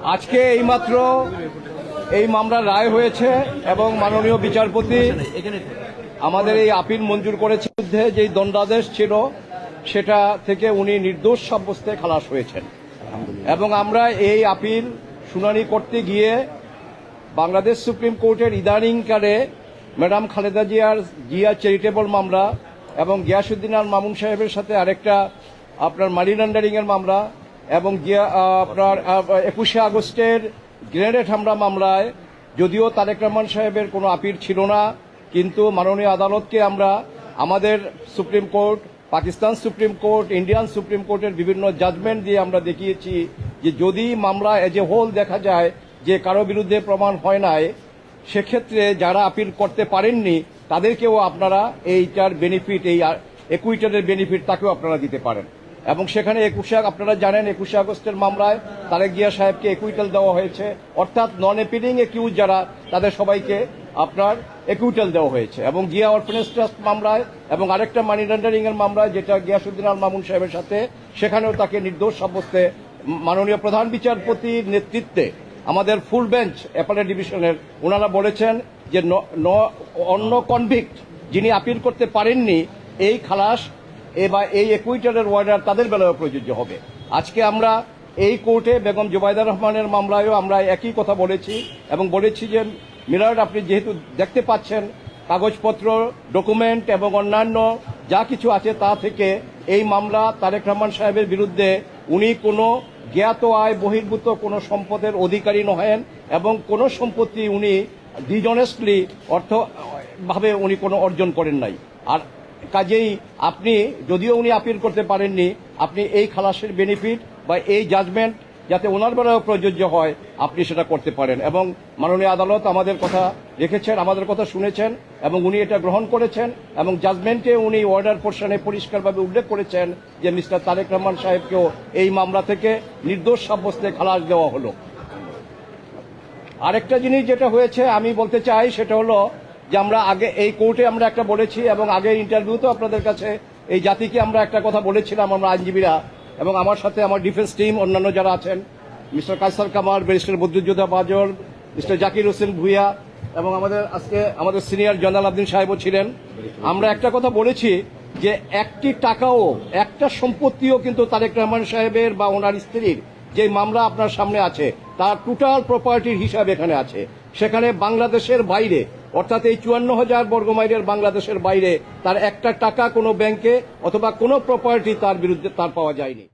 আজকে এইমাত্র এই মামলার রায় হয়েছে এবং মাননীয় বিচারপতি আমাদের এই আপিল মঞ্জুর করেছে। বিরুদ্ধে যেই দণ্ডাদেশ ছিল সেটা থেকে উনি নির্দোষ সাব্যস্তে খালাস হয়েছেন এবং আমরা এই আপিল শুনানি করতে গিয়ে বাংলাদেশ সুপ্রিম কোর্টের ইদানিংকালে ম্যাডাম খালেদা জিয়া চ্যারিটেবল মামলা এবং গিয়াসউদ্দিন আল মামুন সাহেবের সাথে আরেকটা আপনার মানি লন্ডারিং এর মামলা এবং আপনার 21শে আগস্টের গ্রেনেড হামলা মামলায় যদিও তারেক রহমান সাহেবের কোনো আপিল ছিল না, কিন্তু মাননীয় আদালতকে আমরা আমাদের supreme court, Pakistan supreme court, Indian supreme কোর্টের বিভিন্ন জাজমেন্ট দিয়ে আমরা দেখিয়েছি যে যদি মামলা এজ এ হোল দেখা যায় যে কারো বিরুদ্ধে প্রমাণ হয় নাই, সেক্ষেত্রে যারা আপিল করতে পারেননি তাদেরকেও আপনারা এইটার বেনিফিট, এই একুইটারের বেনিফিট তাকেও আপনারা দিতে পারেন। এবং সেখানে আপনারা জানেন 21শে আগস্টের মামলায় তারেক জিয়া সাহেবকে একুইটাল দেওয়া হয়েছে, অর্থাৎ নন অ্যাপিলিং একিউজ যারা তাদের সবাইকে আপনার একুইটাল দেওয়া হয়েছে। এবং জিয়া অরফেনেজ ট্রাস্ট মামলায় এবং আরেকটা মানি লন্ডারিং এর মামলায় যেটা গিয়াসউদ্দিন আল মামুন সাহেবের সাথে, সেখানেও তাকে নির্দোষ সাব্যস্তে মাননীয় প্রধান বিচারপতির নেতৃত্বে আমাদের ফুল বেঞ্চ অ্যাপেলেট ডিভিশনের ওনারা বলেছেন যে অন্য কনভিক্ট যিনি আপিল করতে পারেননি এই খালাস বা এই একুইটারের ওয়ার্ডার তাদের বেলায় প্রযোজ্য হবে। আজকে আমরা এই কোর্টে বেগম জুবাইদা রহমানের মামলায়ও আমরা একই কথা বলেছি এবং বলেছি যে মিলার্ড, আপনি যেহেতু দেখতে পাচ্ছেন কাগজপত্র, ডকুমেন্ট এবং অন্যান্য যা কিছু আছে তা থেকে এই মামলা তারেক রহমান সাহেবের বিরুদ্ধে উনি কোনো জ্ঞাত আয় বহির্ভূত কোনো সম্পদের অধিকারী নহেন এবং কোনো সম্পত্তি উনি ডিজনেস্টলি অর্থভাবে উনি কোনো অর্জন করেন নাই। আর কাজেই আপনি যদিও উনি আপিল করতে পারেননি, আপনি এই খালাসের বেনিফিট বা এই জাজমেন্ট যাতে ওনার বেলায় প্রযোজ্য হয় আপনি সেটা করতে পারেন। এবং মাননীয় আদালত আমাদের কথা রেখেছেন, আমাদের কথা শুনেছেন এবং উনি এটা গ্রহণ করেছেন এবং জাজমেন্টে উনি অর্ডার পোর্শনে পরিষ্কারভাবে উল্লেখ করেছেন যে মিস্টার তারেক রহমান সাহেবকেও এই মামলা থেকে নির্দোষ সাব্যস্তে খালাস দেওয়া হলো। আরেকটা জিনিস যেটা হয়েছে আমি বলতে চাই সেটা হলো যে আমরা আগে এই কোর্টে আমরা একটা বলেছি এবং আগের ইন্টারভিউতেও আপনাদের কাছে এই জাতিকে আমরা একটা কথা বলেছিলাম, আমরা আইনজীবীরা এবং আমার সাথে আমার ডিফেন্স টিম অন্যান্য যারা আছেন, মিস্টার কায়সার কামাল, ব্যারিস্টার বদরুজ্জোধা বাজল, মিস্টার জাকির হোসেন ভুইয়া এবং আমাদের সিনিয়র জয়নাল আবদিন সাহেবও ছিলেন। আমরা একটা কথা বলেছি যে একটি টাকাও, একটা সম্পত্তিও কিন্তু তারেক রহমান সাহেবের বা ওনার স্ত্রীর যে মামলা আপনার সামনে আছে তার টোটাল প্রপার্টির হিসাব এখানে আছে। সেখানে বাংলাদেশের বাইরে অর্থাৎ এই 54,000 বর্গমাইলের বাংলাদেশের বাইরে তার একটা টাকা কোনো ব্যাংকে অথবা কোনো প্রপার্টি তার বিরুদ্ধে তার পাওয়া যায়নি।